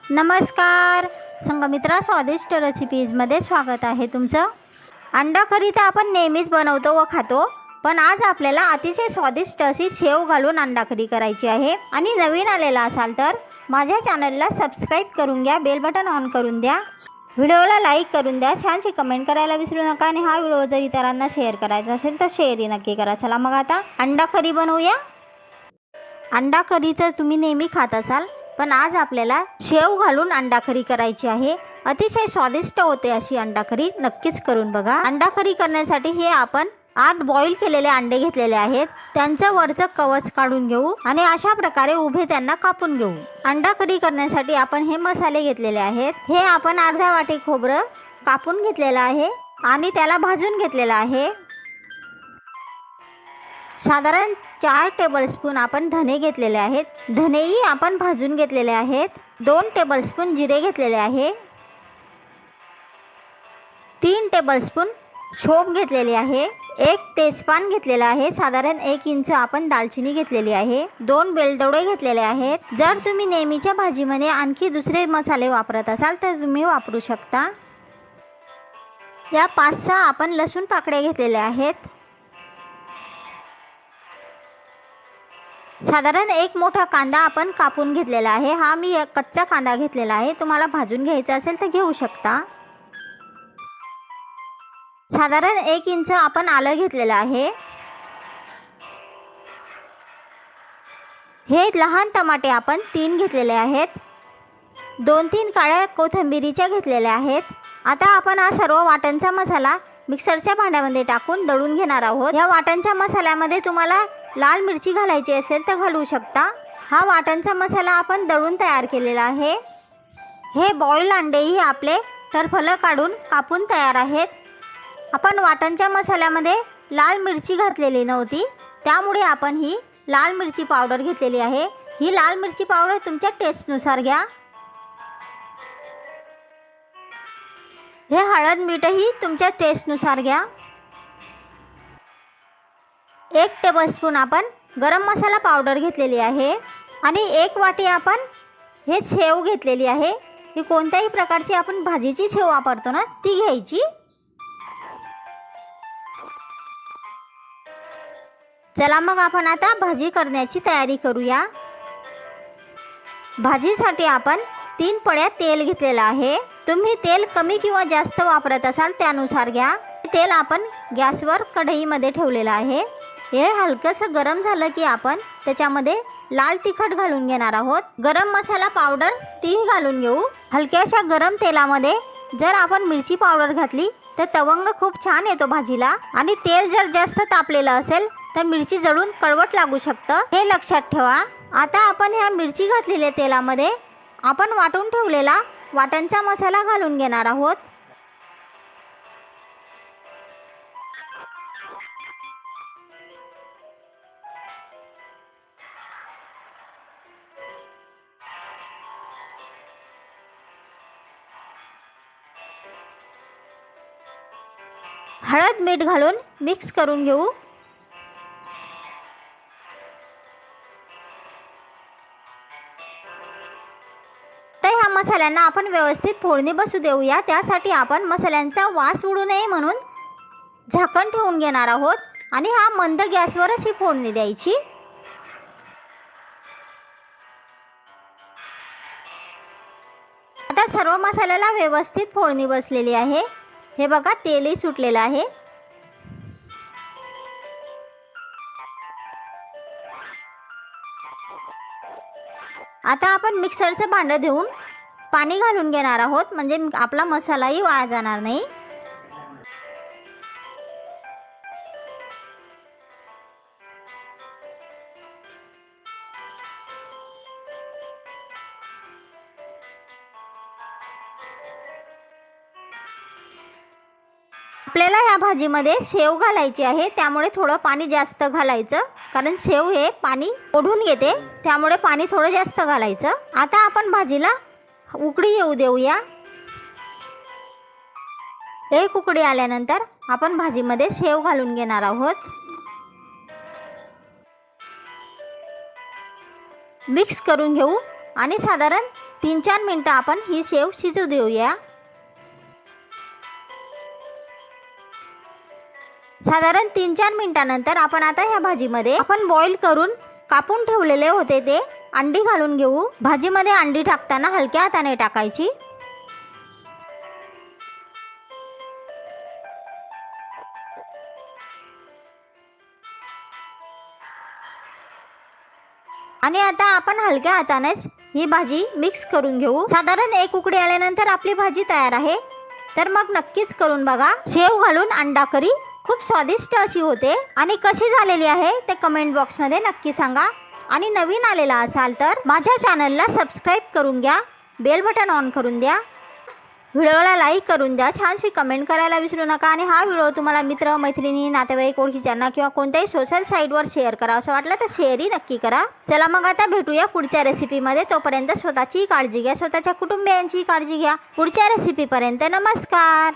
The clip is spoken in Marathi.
नमस्कार संगमित्रा स्वादिष्ट रेसिपीजमध्ये स्वागत आहे तुमचं। अंडा करी तर आपण नेहमीच बनवतो व खातो, पण आज आपल्याला अतिशय स्वादिष्ट अशी शेव घालून अंडा करी करायची आहे। आणि नवीन आलेला असाल तर माझ्या चॅनलला सबस्क्राइब करून घ्या, बेल बटन ऑन करून द्या, व्हिडिओला लाईक करून द्या, छानशी कमेंट करायला विसरू नका। आणि हा व्हिडिओ जर इतरांना शेअर करायचा असेल तर शेअरही नक्की करा। चला मग आता अंडा करी बनवूया। अंडा करी तर तुम्ही नेहमी खात असाल, पण आज आपल्याला शेव घालून अंडा करी करायची आहे। अतिशय स्वादिष्ट होते अशी अंडा करी, नक्कीच करून बघा। अंडा करी करण्यासाठी हे आपण 8 बॉईल केलेले अंडे घेतलेले आहेत, त्यांचं वरचं कवच काढून घेऊ आणि अशा प्रकारे उभे त्यांना कापून घेऊ। अंडा करी करण्यासाठी आपण हे मसाले घेतलेले आहेत। हे आपण अर्धा वाटी खोबरं कापून घेतलेलं आहे आणि त्याला भाजून घेतलेलं आहे। साधारण 4 टेबलस्पून आपण धने घेतलेले आहेत, धनेही आपण भाजून घेतलेले आहेत। 2 टेबलस्पून जिरे घेतलेले आहे, 3 टेबलस्पून शोभ घेतलेली आहे, 1 तेजपान घेतलेला आहे, साधारण 1 इंच आपण दालचिनी घेतलेली आहे, 2 वेलदोडे घेतलेले आहेत। जर तुम्ही नेहमीच्या भाजीमध्ये आणखी दुसरे मसाले वापरत असाल तर तुम्ही वापरू शकता। या 5-6 आपण लसूण पाकळ्या घेतलेल्या आहेत। साधारण 1 मोठा कांदा आपण कापून घेतलेला आहे। हा मी कच्चा कांदा घेतलेला आहे, तुम्हाला भाजून घ्यायचा असेल तर घेऊ शकता। साधारण 1 इंच आपण आलं घेतलेलं आहे। हे लहान टमाटे आपण 3 घेतलेले आहेत, 2-3 काळ्या कोथिंबीरीच्या घेतलेल्या आहेत। आता आपण हा सर्व वाटणचा मसाला मिक्सरच्या भांड्यामध्ये टाकून दळून घेणार आहोत। या वाटणच्या मसाल्यामध्ये तुम्हाला लाल मिरची घालायची असेल तर घालू शकता। हा वाटणचा मसाला आपण दळून तयार केलेला आहे। हे बॉईल अंडेही आपले टरफलं काढून कापून तयार आहेत। आपण वाटणच्या मसाल्यामध्ये लाल मिरची घातलेली नव्हती, त्यामुळे आपण ही लाल मिरची पावडर घेतलेली आहे। ही लाल मिरची पावडर तुमच्या टेस्टनुसार घ्या। हे हळद मीठही तुमच्या टेस्टनुसार घ्या। 1 टेबलस्पून आपण गरम मसाला पावडर घेतलेली आहे आणि 1 वाटी आपण हे शेव घेतलेली आहे। ही कोणत्याही प्रकारची आपण भाजीची शेव वापरतो ना, ती घ्यायची। चला मग आपण आता भाजी करण्याची तयारी करूया। भाजीसाठी आपण 3 पळ्या तेल घेतलेलं आहे। तुम्ही तेल कमी किंवा जास्त वापरत असाल त्यानुसार घ्या। तेल आपण गॅसवर कढईमध्ये ठेवलेलं आहे। हे हलकंसं गरम झालं की आपण त्याच्यामध्ये लाल तिखट घालून घेणार आहोत। गरम मसाला पावडर तीही घालून घेऊ। हलक्याशा गरम तेलामध्ये जर आपण मिरची पावडर घातली तर तवंग खूप छान येतो भाजीला। आणि तेल जर जास्त तापलेलं असेल तर मिरची जळून कडवट लागू शकतं, हे लक्षात ठेवा। आता आपण ह्या मिरची घातलेल्या तेलामध्ये आपण वाटून ठेवलेला वाटणचा मसाला घालून घेणार आहोत। हळद मीठ घालून मिक्स करून घेऊ। तर ह्या मसाल्यांना आपण व्यवस्थित फोडणी बसू देऊया। त्यासाठी आपण मसाल्यांचा वास उडू नये म्हणून झाकण ठेवून घेणार आहोत आणि हा मंद गॅसवरच ही फोडणी द्यायची। आता सर्व मसाल्याला व्यवस्थित फोडणी बसलेली आहे। हे बघा, तेलही सुटलेलं आहे। आता आपण मिक्सरचं भांडं देऊन पाणी घालून घेणार आहोत, म्हणजे आपला मसालाही वाया जाणार नाही। आपल्याला या भाजीमध्ये शेव घालायची आहे, त्यामुळे थोडं पाणी जास्त घालायचं, कारण शेव हे पाणी ओढून घेते, त्यामुळे पाणी थोडं जास्त घालायचं। आता आपण भाजीला उकळी येऊ देऊया। 1 उकळी आल्यानंतर आपण भाजीमध्ये शेव घालून घेणार आहोत। मिक्स करून घेऊ आणि साधारण 3-4 मिनटं आपण ही शेव शिजू देऊया। साधारण 3-4 मिनिटानंतर आपण आता ह्या भाजीमध्ये आपण बॉईल करून कापून ठेवलेले होते ते अंडी घालून घेऊ। भाजीमध्ये अंडी टाकताना हलक्या हाताने टाकायची। आणि आता आपण हलक्या हातानेच ही भाजी मिक्स करून घेऊ। साधारण 1 उकळी आल्यानंतर आपली भाजी तयार आहे। तर मग नक्कीच करून बघा। शेव घालून अंडा करी खूप स्वादिष्ट अशी होते आणि कशी झालेली आहे ते कमेंट बॉक्समध्ये नक्की सांगा। आणि नवीन आलेला असाल तर माझ्या चॅनलला सबस्क्राईब करून घ्या, बेल बटन ऑन करून द्या, व्हिडिओला लाईक करून द्या, छानशी कमेंट करायला विसरू नका। आणि हा व्हिडिओ तुम्हाला मित्र मैत्रिणी नातेवाईक ओळखीच्यांना किंवा कोणत्याही सोशल साईटवर शेअर करा असं वाटलं तर शेअरही नक्की करा। चला मग आता भेटूया पुढच्या रेसिपीमध्ये। तोपर्यंत स्वतःची काळजी घ्या, स्वतःच्या कुटुंबियांची काळजी घ्या। पुढच्या रेसिपीपर्यंत नमस्कार।